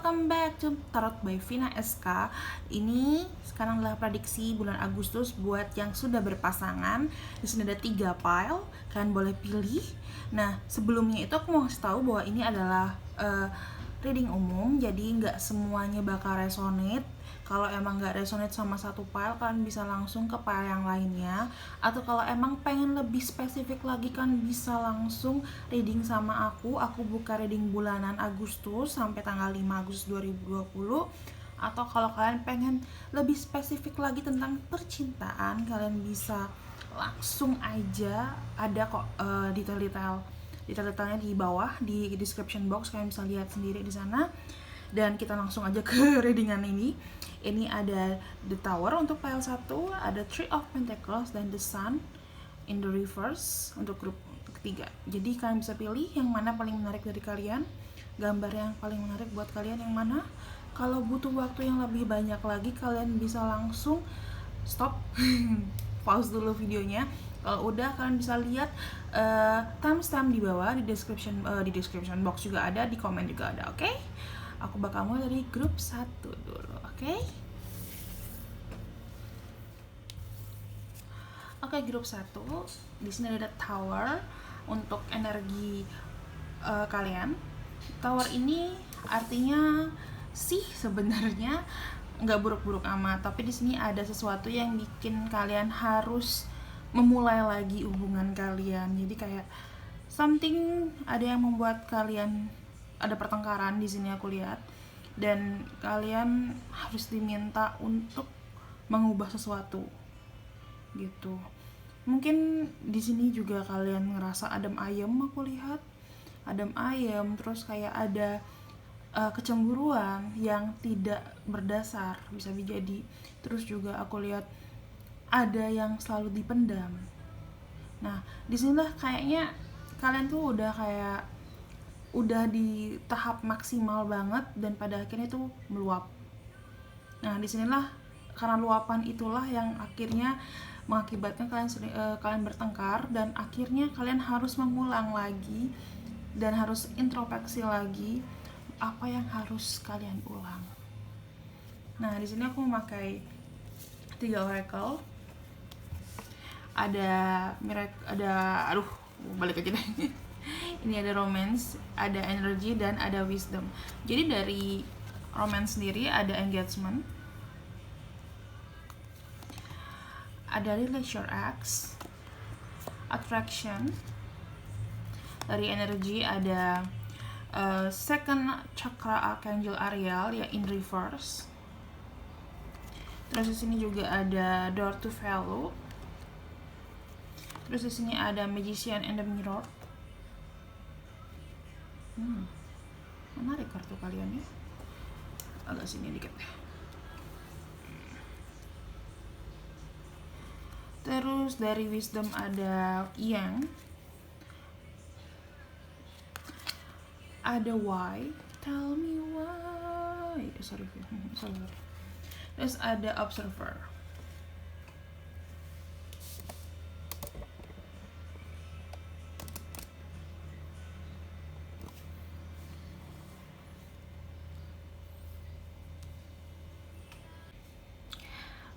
welcome back to Tarot by Vina SK. Ini sekarang adalah prediksi bulan Agustus buat yang sudah berpasangan. Di sini ada 3 pile, kalian boleh pilih. Nah, sebelumnya itu aku mau kasih tahu bahwa ini adalah reading umum, jadi nggak semuanya bakal resonate. Kalau emang nggak resonate sama satu file, kalian bisa langsung ke file yang lainnya. Atau kalau emang pengen lebih spesifik lagi, kan bisa langsung reading sama aku. Aku buka reading bulanan Agustus sampai tanggal 5 Agustus 2020. Atau kalau kalian pengen lebih spesifik lagi tentang percintaan, kalian bisa langsung aja, ada kok detail-detailnya di bawah di description box, kalian bisa lihat sendiri di sana. Dan kita langsung aja ke readingan ini. Ini ada The Tower untuk file 1, ada Three of Pentacles dan The Sun in the reverse untuk grup ketiga. Jadi kalian bisa pilih yang mana paling menarik dari kalian, gambar yang paling menarik buat kalian yang mana. Kalau butuh waktu yang lebih banyak lagi, kalian bisa langsung stop pause dulu videonya. Kalau udah, kalian bisa lihat timestamp di bawah di description box juga ada, di komen juga ada. Oke? Aku bakal mulai dari grup 1 dulu, oke? Oke, grup 1. Di sini ada Tower untuk energi kalian. Tower ini artinya sih sebenarnya nggak buruk-buruk amat, tapi di sini ada sesuatu yang bikin kalian harus memulai lagi hubungan kalian. Jadi kayak something, ada yang membuat kalian ada pertengkaran di sini aku lihat, dan kalian harus diminta untuk mengubah sesuatu gitu. Mungkin di sini juga kalian ngerasa adem ayem, aku lihat adem ayem, terus kayak ada kecemburuan yang tidak berdasar, bisa jadi. Terus juga aku lihat ada yang selalu dipendam. Nah, disinilah kayaknya kalian tuh udah di tahap maksimal banget, dan pada akhirnya itu meluap. Nah, disinilah karena luapan itulah yang akhirnya mengakibatkan kalian bertengkar, dan akhirnya kalian harus mengulang lagi dan harus introspeksi lagi apa yang harus kalian ulang. Nah, di sini aku memakai 3 oracle. Balik aja deh. Ini ada romance, ada energy, dan ada wisdom. Jadi dari romance sendiri ada engagement, ada release your ex, attraction. Dari energy ada second chakra archangel Ariel ya in reverse. Terus di sini juga ada door to value. Terus di sini ada magician and the mirror. Menarik kartu kalian ya. Agak sini dikit. Terus dari wisdom ada yang, ada why, tell me why. Sorry. Terus ada observer.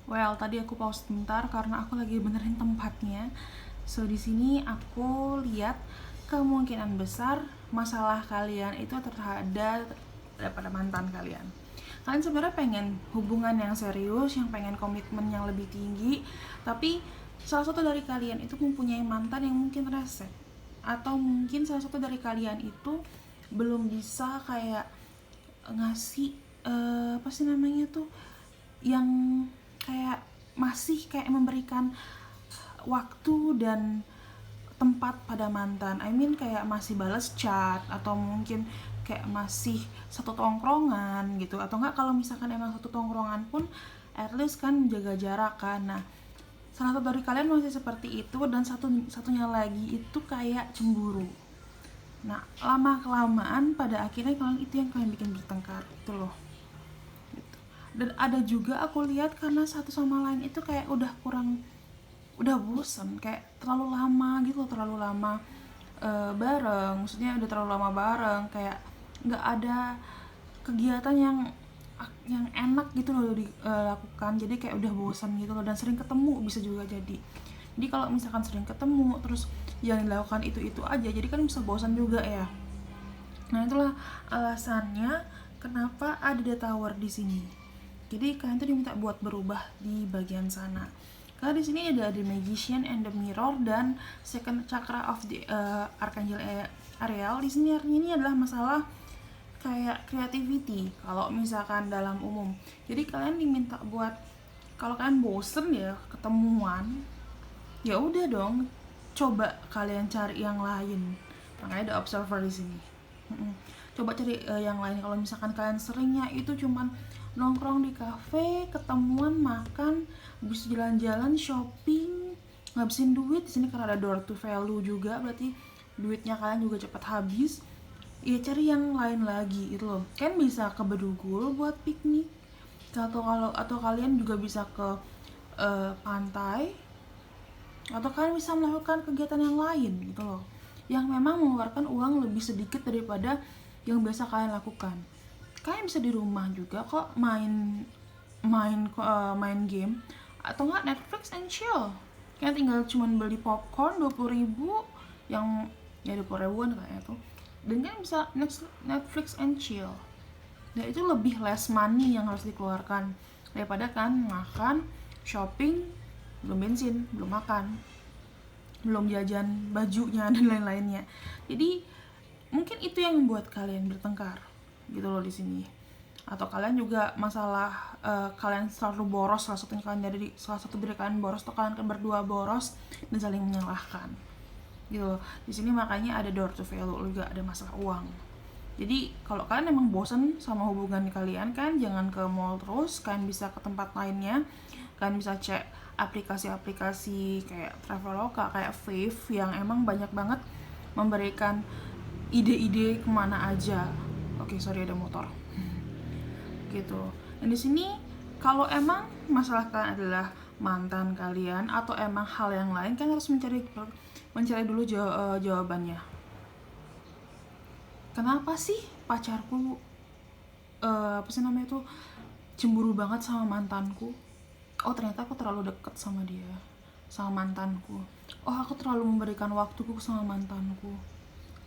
Well, tadi aku pause sebentar karena aku lagi benerin tempatnya. So di sini aku lihat kemungkinan besar masalah kalian itu terhadap pada mantan kalian. Kalian sebenarnya pengen hubungan yang serius, yang pengen komitmen yang lebih tinggi, tapi salah satu dari kalian itu mempunyai mantan yang mungkin rese, atau mungkin salah satu dari kalian itu belum bisa kayak ngasih yang kayak masih kayak memberikan waktu dan tempat pada mantan. Kayak masih balas chat, atau mungkin kayak masih satu tongkrongan gitu, atau enggak kalau misalkan emang satu tongkrongan pun at least kan jaga jarak kan. Nah, salah satu dari kalian masih seperti itu, dan satunya lagi itu kayak cemburu. Nah, lama kelamaan pada akhirnya kalian itu yang kalian bikin bertengkar gitu loh. Dan ada juga aku lihat karena satu sama lain itu kayak udah bosen, kayak terlalu lama bareng, maksudnya udah terlalu lama bareng, kayak nggak ada kegiatan yang enak gitu loh dilakukan, jadi kayak udah bosan gitu loh, dan sering ketemu bisa juga jadi kalau misalkan sering ketemu terus yang dilakukan itu aja, jadi kan bisa bosan juga ya. Nah itulah alasannya kenapa ada The Tower di sini. Jadi kalian tuh diminta buat berubah di bagian sana. Karena di sini ada The Magician and the Mirror dan Second Chakra of the Archangel Ariel. Di sini artinya ini adalah masalah kayak creativity kalau misalkan dalam umum. Jadi kalian diminta buat, kalau kalian bosen ya ketemuan, ya udah dong, coba kalian cari yang lain. Makanya ada observer di sini. Coba cari yang lain. Kalau misalkan kalian seringnya itu cuman nongkrong di kafe, ketemuan, makan, habis jalan-jalan, shopping, ngabisin duit. Di sini karena ada door to value juga, berarti duitnya kalian juga cepat habis. Ya cari yang lain lagi gitu loh. Kan bisa ke Bedugul buat piknik, atau kalian juga bisa ke pantai, atau kalian bisa melakukan kegiatan yang lain gitu loh, yang memang mengeluarkan uang lebih sedikit daripada yang biasa kalian lakukan. Kalian bisa di rumah juga kok main game, atau enggak Netflix and chill. Kalian tinggal cuman beli popcorn 20.000, yang ya 20.000-an kayaknya tuh, dan kan bisa Netflix and chill. Dan itu lebih less money yang harus dikeluarkan daripada kan makan, shopping, belum bensin, belum makan, belum jajan bajunya dan lain-lainnya. Jadi mungkin itu yang membuat kalian bertengkar gitu loh di sini. Atau kalian juga masalah kalian selalu boros, salah satu dari kalian boros, atau kalian berdua boros dan saling menyalahkan gitu. Di sini makanya ada door to value juga, ada masalah uang. Jadi kalau kalian emang bosan sama hubungan kalian, kan jangan ke mall terus, kalian bisa ke tempat lainnya. Kalian bisa cek aplikasi-aplikasi kayak Traveloka, kayak Fave, yang emang banyak banget memberikan ide-ide kemana aja. Oke, sorry ada motor gitu. Dan di sini kalau emang masalah kalian adalah mantan kalian atau emang hal yang lain, kan harus mencari dulu jawabannya. Kenapa sih pacarku cemburu banget sama mantanku? Oh ternyata aku terlalu deket sama dia, sama mantanku. Oh aku terlalu memberikan waktuku sama mantanku,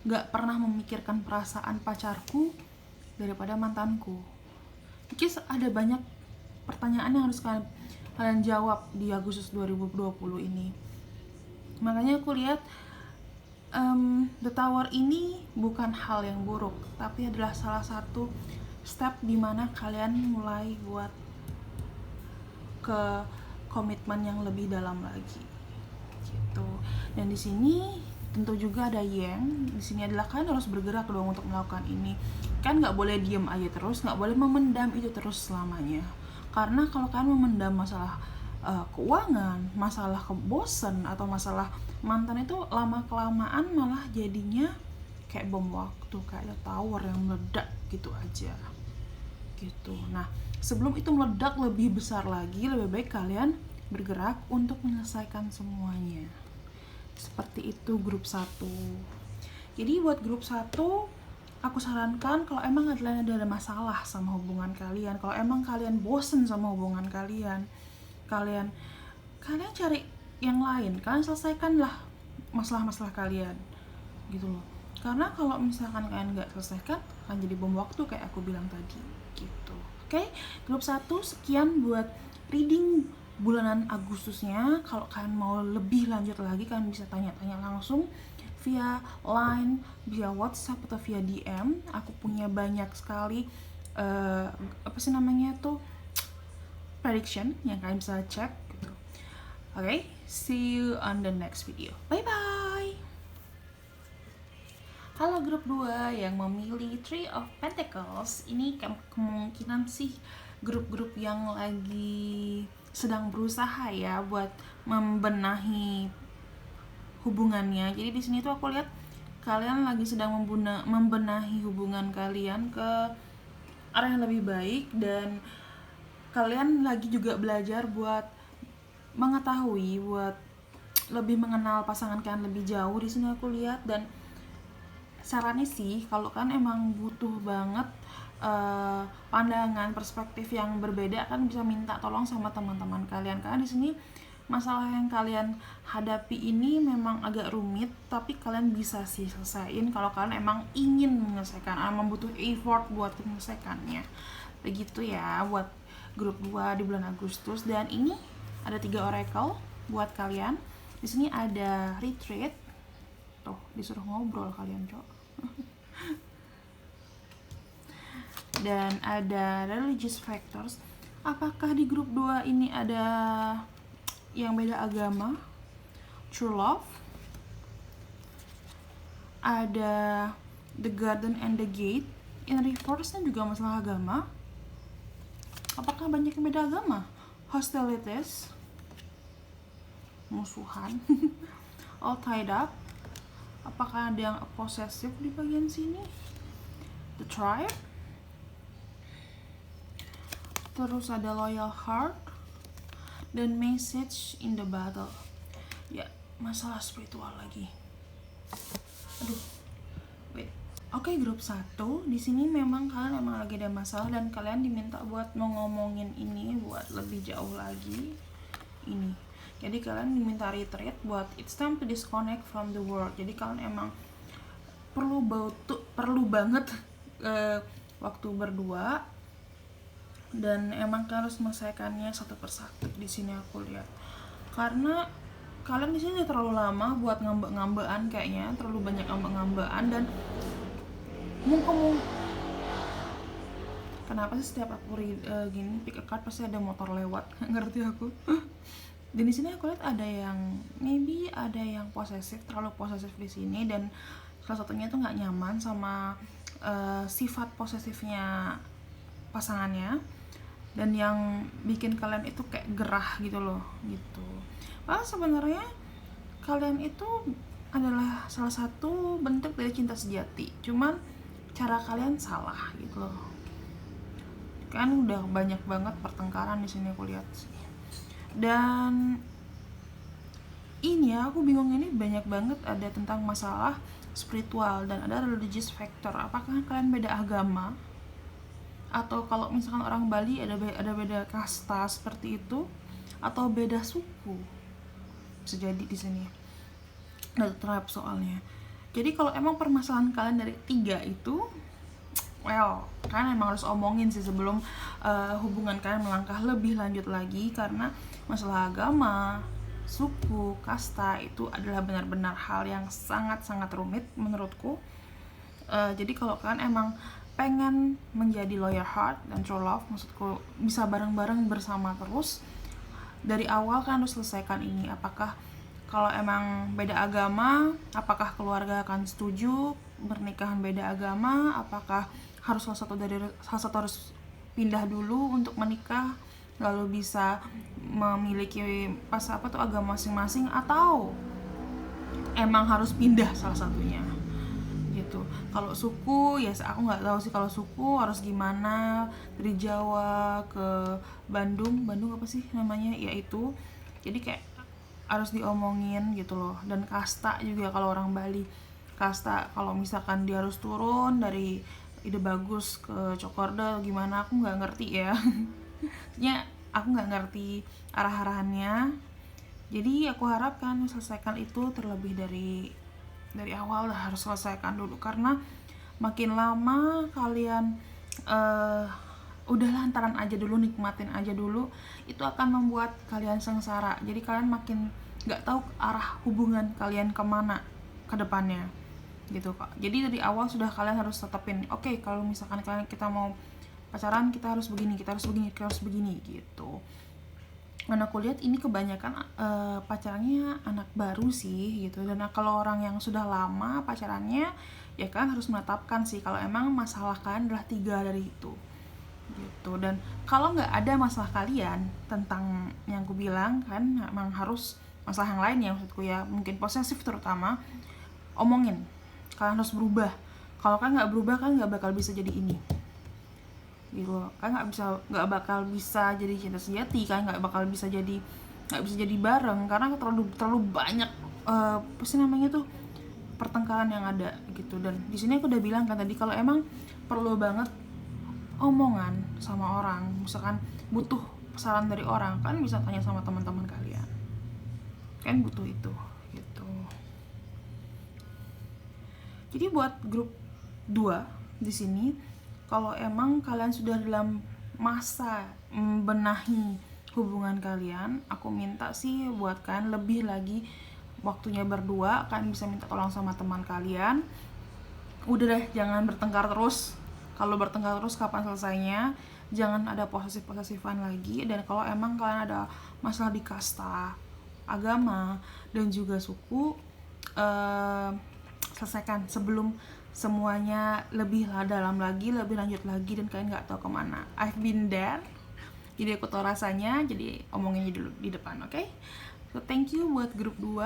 gak pernah memikirkan perasaan pacarku daripada mantanku. Because ada banyak pertanyaan yang harus kalian jawab di Agustus 2020 ini. Makanya aku lihat The Tower ini bukan hal yang buruk, tapi adalah salah satu step dimana kalian mulai buat ke komitmen yang lebih dalam lagi gitu. Dan di sini tentu juga ada Yang. Di sini adalah kalian harus bergerak dong untuk melakukan ini. Kan nggak boleh diem aja terus, nggak boleh memendam itu terus selamanya. Karena kalau kalian memendam masalah keuangan, masalah kebosan, atau masalah mantan, itu lama-kelamaan malah jadinya kayak bom waktu, kayak tower yang meledak gitu aja gitu. Nah sebelum itu meledak lebih besar lagi, lebih baik kalian bergerak untuk menyelesaikan semuanya. Seperti itu grup 1. Jadi buat grup 1, aku sarankan kalau emang ada masalah sama hubungan kalian, kalau emang kalian bosen sama hubungan kalian cari yang lain, kalian selesaikanlah masalah-masalah kalian gitu loh. Karena kalau misalkan kalian nggak selesaikan, akan jadi bom waktu kayak aku bilang tadi gitu. Oke, grup 1 sekian buat reading bulanan Agustusnya. Kalau kalian mau lebih lanjut lagi, kalian bisa tanya-tanya langsung via line, via WhatsApp, atau via DM. Aku punya banyak sekali prediction yang kalian bisa cek gitu. Okay, see you on the next video. Bye bye. Halo grup 2 yang memilih Three of Pentacles. Ini kemungkinan sih grup-grup yang lagi sedang berusaha ya buat membenahi hubungannya. Jadi di sini tuh aku lihat kalian lagi sedang membenahi hubungan kalian ke arah yang lebih baik, dan kalian lagi juga belajar buat mengetahui, buat lebih mengenal pasangan kalian lebih jauh. Di sini aku lihat, dan sarannya sih kalau kalian emang butuh banget pandangan perspektif yang berbeda, kan bisa minta tolong sama teman-teman kalian, karena di sini masalah yang kalian hadapi ini memang agak rumit, tapi kalian bisa sih selesaiin kalau kalian emang ingin menyelesaikan, membutuh effort buat menyelesaikannya. Begitu ya buat grup 2 di bulan Agustus. Dan ini ada 3 oracle buat kalian. Di sini ada retreat, tuh disuruh ngobrol kalian, Cok. Dan ada religious factors. Apakah di grup 2 ini ada yang beda agama? True love. Ada the garden and the gate. In reverse-nya juga masalah agama. Apakah banyak yang beda agama? Hostilities, musuhan. All tied up. Apakah ada yang possessive di bagian sini? The tribe. Terus ada loyal heart dan message in the battle. Ya, masalah spiritual lagi. Aduh. Wait. Oke, grup 1. Di sini memang kalian emang lagi ada masalah dan kalian diminta buat ngomongin ini buat lebih jauh lagi. Ini. Jadi kalian diminta retreat buat it's time to disconnect from the world. Jadi kalian emang perlu banget waktu berdua, dan emang kalian harus menyelesaikannya satu persatu. Di sini aku lihat karena kalian di sini udah terlalu lama buat ngambek-ngambekan, kayaknya terlalu banyak ngambek-ngambekan. Dan kenapa sih setiap aku gini pick a card pasti ada motor lewat? Ngerti aku. Dan di sini aku lihat ada yang maybe ada yang posesif, terlalu posesif di sini, dan salah satunya tuh nggak nyaman sama sifat posesifnya pasangannya, dan yang bikin kalian itu kayak gerah gitu loh gitu. Padahal sebenarnya kalian itu adalah salah satu bentuk dari cinta sejati, cuman cara kalian salah gitu loh. Kan udah banyak banget pertengkaran di sini aku lihat sih. Dan ini ya, aku bingung, ini banyak banget ada tentang masalah spiritual dan ada religious factor. Apakah kalian beda agama? Atau kalau misalkan orang Bali ada beda kasta seperti itu, atau beda suku, bisa jadi di sini. Ada tribe soalnya. Jadi kalau emang permasalahan kalian dari 3 itu, well, kalian emang harus omongin sih sebelum hubungan kalian melangkah lebih lanjut lagi, karena masalah agama, suku, kasta itu adalah benar-benar hal yang sangat-sangat rumit menurutku. Jadi kalau kalian emang pengen menjadi loyal heart dan true love, maksudku bisa bareng-bareng bersama terus, dari awal kan harus selesaikan ini. Apakah kalau emang beda agama, apakah keluarga akan setuju pernikahan beda agama? Apakah harus salah satu harus pindah dulu untuk menikah, lalu bisa memiliki agama masing-masing, atau emang harus pindah salah satunya gitu. Kalau suku ya aku nggak tahu sih, kalau suku harus gimana, dari Jawa ke Bandung apa sih namanya ya itu. Jadi kayak harus diomongin gitu loh. Dan kasta juga, kalau orang Bali kasta, kalau misalkan dia harus turun dari Ide Bagus ke Cokorda gimana, aku nggak ngerti ya. Maksudnya aku nggak ngerti arah-arahannya. Jadi aku harapkan selesaikan itu terlebih dari awal lah, harus selesaikan dulu, karena makin lama kalian udahlah antaran aja dulu, nikmatin aja dulu, itu akan membuat kalian sengsara. Jadi kalian makin nggak tahu arah hubungan kalian kemana ke depannya gitu kak. Jadi dari awal sudah kalian harus tetapin, oke, kalau misalkan kita mau pacaran, kita harus begini gitu. Dan aku lihat ini kebanyakan pacarannya anak baru sih gitu. Dan kalau orang yang sudah lama pacarannya, ya kalian harus menetapkan sih kalau emang masalah kalian adalah 3 dari itu gitu. Dan kalau nggak ada masalah kalian tentang yang aku bilang, kan emang harus masalah yang lain ya, maksudku ya, mungkin posesif terutama, omongin. Kalian harus berubah. Kalau kalian nggak berubah, kalian nggak bakal bisa jadi ini gitu. Kalian nggak bakal bisa jadi cinta sejati, kalian nggak bisa jadi bareng, karena terlalu banyak apa sih namanya tuh, pertengkaran yang ada gitu. Dan di sini aku udah bilang kan tadi, kalau emang perlu banget omongan sama orang, misalkan butuh saran dari orang, kan bisa tanya sama teman-teman kalian, kan butuh itu gitu. Jadi buat grup 2 di sini, kalau emang kalian sudah dalam masa membenahi hubungan kalian, aku minta sih buat kalian lebih lagi waktunya berdua. Kalian bisa minta tolong sama teman kalian, udah deh jangan bertengkar terus. Kalau bertengkar terus kapan selesainya? Jangan ada posesif-posesifan lagi. Dan kalau emang kalian ada masalah di kasta, agama, dan juga suku, selesaikan sebelum semuanya lebih dalam lagi, lebih lanjut lagi, dan kalian nggak tahu kemana. I've been there, jadi aku tahu rasanya, jadi omonginnya dulu di depan, oke? So thank you buat grup 2.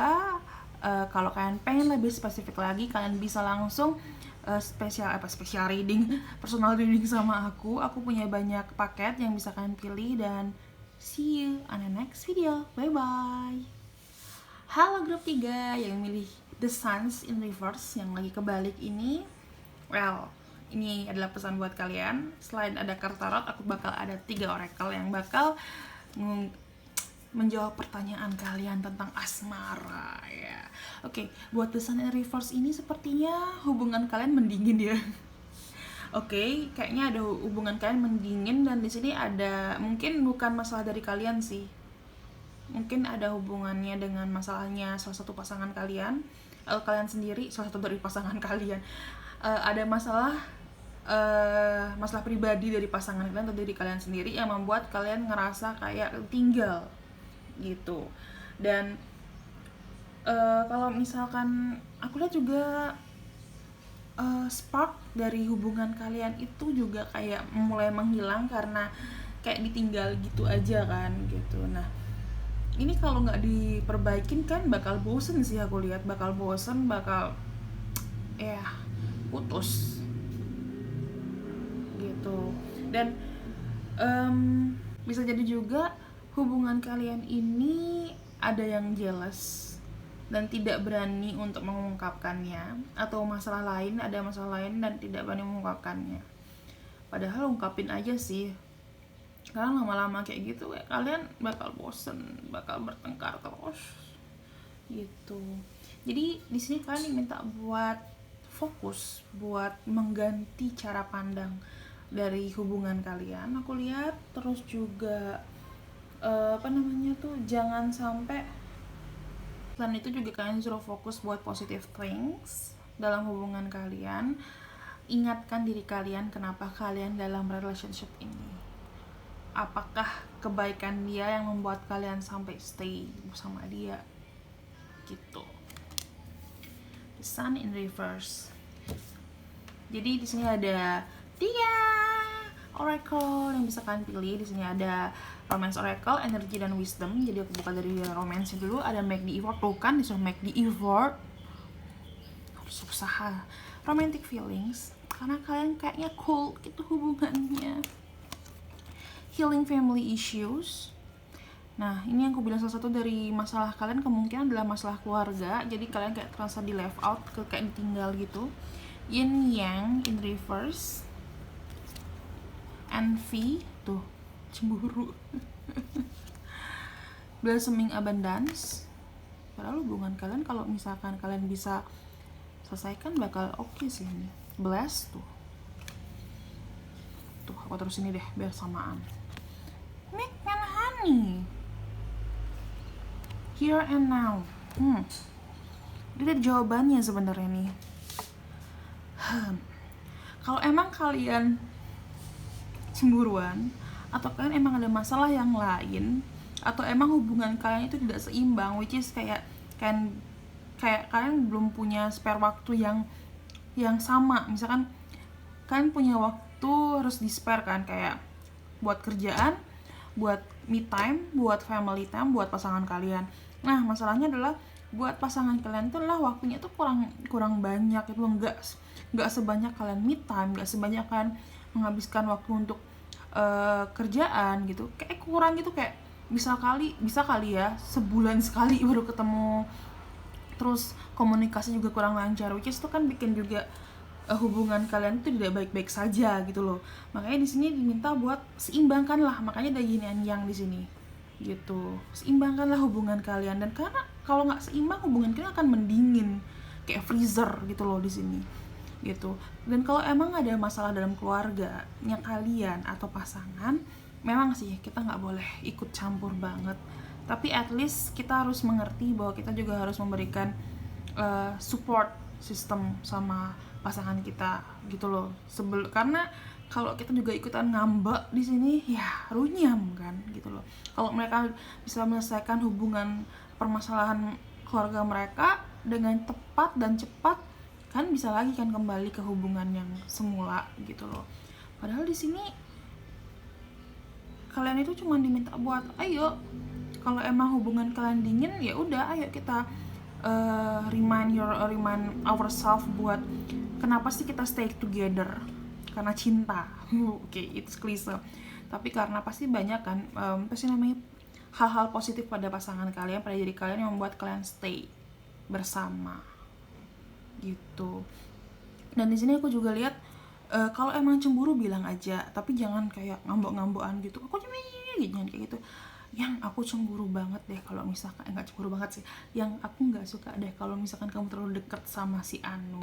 Kalau kalian pengen lebih spesifik lagi, kalian bisa langsung special reading, personal reading sama aku punya banyak paket yang bisa kalian pilih. Dan see you on the next video, bye bye. Halo grup 3 yang milih The Suns in Reverse yang lagi kebalik ini. Well, ini adalah pesan buat kalian. Selain ada kartu tarot, aku bakal ada 3 oracle yang bakal menjawab pertanyaan kalian tentang asmara ya. Oke, buat The Sun in Reverse ini sepertinya hubungan kalian mendingin ya. Oke, kayaknya ada hubungan kalian mendingin, dan di sini ada mungkin bukan masalah dari kalian sih. Mungkin ada hubungannya dengan masalahnya salah satu pasangan kalian, atau kalian sendiri salah satu dari pasangan kalian. Ada masalah pribadi dari pasangan kalian atau dari kalian sendiri yang membuat kalian ngerasa kayak tinggal gitu. Dan kalau misalkan aku lihat juga spark dari hubungan kalian itu juga kayak mulai menghilang karena kayak ditinggal gitu aja kan gitu. Nah, ini kalau nggak diperbaikin kan bakal bosen sih, aku lihat bakal bosen, bakal putus gitu. Dan bisa jadi juga hubungan kalian ini ada yang jealous dan tidak berani untuk mengungkapkannya, atau ada masalah lain dan tidak berani mengungkapkannya. Padahal ungkapin aja sih, karena lama-lama kayak gitu ya kalian bakal bosen, bakal bertengkar terus gitu. Jadi di sini kalian diminta buat fokus, buat mengganti cara pandang dari hubungan kalian. Aku lihat terus juga jangan sampai, selain itu juga kalian suruh fokus buat positive things dalam hubungan kalian. Ingatkan diri kalian kenapa kalian dalam relationship ini. Apakah kebaikan dia yang membuat kalian sampai stay bersama dia gitu. The Sun in Reverse. Jadi di sini ada 3 oracle yang bisa kalian pilih. Di sini ada Romance Oracle, Energy dan Wisdom. Jadi aku buka dari romance dulu. Ada Make the Effort, bukan disuruh make the effort, harus usaha. Romantic Feelings, karena kalian kayaknya cool gitu hubungannya. Healing Family Issues. Nah, ini yang aku bilang salah satu dari masalah kalian kemungkinan adalah masalah keluarga. Jadi kalian kayak terasa di left out, kayak ditinggal gitu. Yin Yang in Reverse. Envy, tuh, cemburu. Blossoming Abundance. Padahal hubungan kalian kalau misalkan kalian bisa selesaikan bakal oke sih ini. Bless, tuh, aku terus ini deh biar samaan. Milk and Honey, Here and Now. Ini ada jawabannya sebenarnya nih. Kalau emang kalian cemburuan, atau kalian emang ada masalah yang lain, atau emang hubungan kalian itu tidak seimbang, which is kayak kalian belum punya spare waktu yang sama. Misalkan kalian punya waktu harus di spare kan, kayak buat kerjaan, buat me time, buat family time, buat pasangan kalian. Nah, masalahnya adalah buat pasangan kalian tuh lah waktunya tuh kurang banyak, itu nggak sebanyak kalian me time, nggak sebanyak kalian menghabiskan waktu untuk kerjaan gitu. Kayak kurang gitu, kayak bisa kali ya sebulan sekali baru ketemu. Terus komunikasi juga kurang lancar, which is itu kan bikin juga hubungan kalian itu tidak baik-baik saja gitu loh. Makanya di sini diminta buat seimbangkanlah, makanya ada yin dan yang di sini gitu. Seimbangkanlah hubungan kalian, dan karena kalau nggak seimbang hubungan kalian akan mendingin kayak freezer gitu loh di sini gitu. Dan kalau emang ada masalah dalam keluarganya kalian atau pasangan, memang sih kita nggak boleh ikut campur banget, tapi at least kita harus mengerti bahwa kita juga harus memberikan support system sama pasangan kita gitu loh. Karena kalau kita juga ikutan ngambek di sini ya runyam kan gitu loh. Kalau mereka bisa menyelesaikan hubungan permasalahan keluarga mereka dengan tepat dan cepat, kan bisa lagi kan kembali ke hubungan yang semula gitu loh. Padahal di sini kalian itu cuma diminta buat ayo, kalau emang hubungan kalian dingin ya udah ayo kita remind ourselves buat kenapa sih kita stay together, karena cinta. Oke, it's klise, tapi karena pasti banyak kan pasti namanya hal-hal positif pada pasangan kalian, pada diri kalian yang membuat kalian stay bersama gitu. Dan di sini aku juga lihat kalau emang cemburu bilang aja, tapi jangan kayak ngambek-ngambekan gitu. Aku cemburu gitu, jangan kayak gitu. Yang aku cemburu banget deh kalau misalkan nggak cemburu banget sih, yang aku nggak suka deh kalau misalkan kamu terlalu deket sama si Anu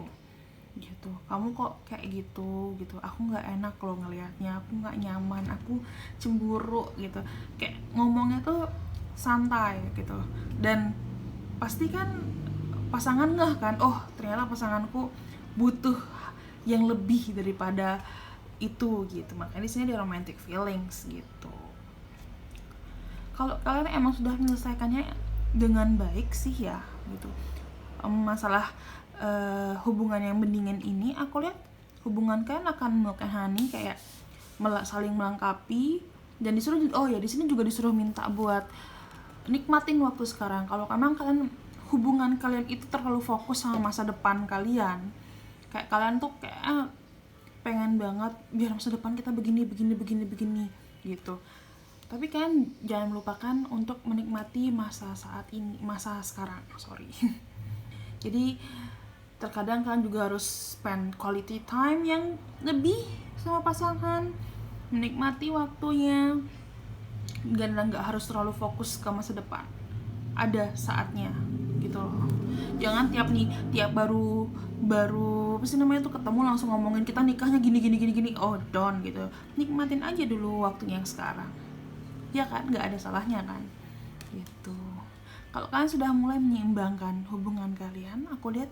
gitu. Kamu kok kayak gitu, aku nggak enak loh ngelihatnya, aku nggak nyaman, aku cemburu gitu. Kayak ngomongnya tuh santai gitu, dan pasti kan pasangan ngeh kan, oh ternyata pasanganku butuh yang lebih daripada itu gitu. Makanya di sini ada romantic feelings gitu. Kalau kalian emang sudah menyelesaikannya dengan baik sih ya gitu, masalah hubungan yang mendingan ini, aku lihat hubungan kalian akan milk and honey, kayak saling melengkapi. Dan disuruh, oh ya di sini juga disuruh minta buat nikmatin waktu sekarang. Kalau emang kalian hubungan kalian itu terlalu fokus sama masa depan kalian, kayak kalian tuh kayak pengen banget biar masa depan kita begini gitu, tapi kan jangan melupakan untuk menikmati masa saat ini, masa sekarang, sorry. Jadi terkadang kalian juga harus spend quality time yang lebih sama pasangan, menikmati waktunya, dan nggak harus terlalu fokus ke masa depan. Ada saatnya gitu loh. Jangan tiap baru apa sih namanya tuh ketemu langsung ngomongin kita nikahnya gini. Oh don't gitu. Nikmatin aja dulu waktunya yang sekarang. Ya kan, nggak ada salahnya kan gitu. Kalau kalian sudah mulai menyeimbangkan hubungan kalian, aku lihat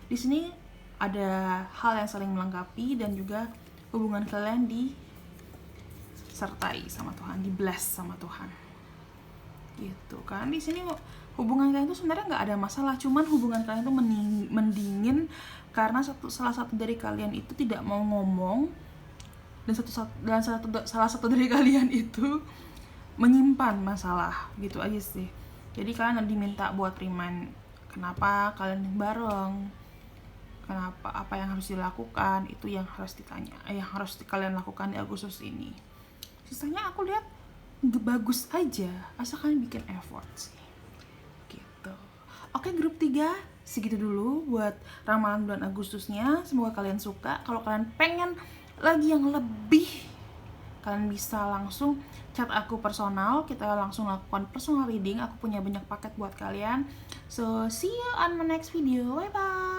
di sini ada hal yang saling melengkapi, dan juga hubungan kalian disertai sama Tuhan, di-bless sama Tuhan gitu kan. Di sini hubungan kalian itu sebenarnya nggak ada masalah, cuman hubungan kalian itu mendingin karena salah satu dari kalian itu tidak mau ngomong, dan salah satu dari kalian itu menyimpan masalah gitu aja sih. Jadi kalian diminta buat remind kenapa kalian bareng, kenapa, apa yang harus dilakukan, itu yang harus ditanya, yang harus kalian lakukan di Agustus ini. Sisanya aku lihat bagus aja, asal kalian bikin effort sih gitu. Oke, grup 3 segitu dulu buat ramalan bulan Agustusnya. Semoga kalian suka. Kalau kalian pengen lagi yang lebih, kalian bisa langsung chat aku personal, kita langsung lakukan personal reading. Aku punya banyak paket buat kalian. So see you on my next video, bye bye.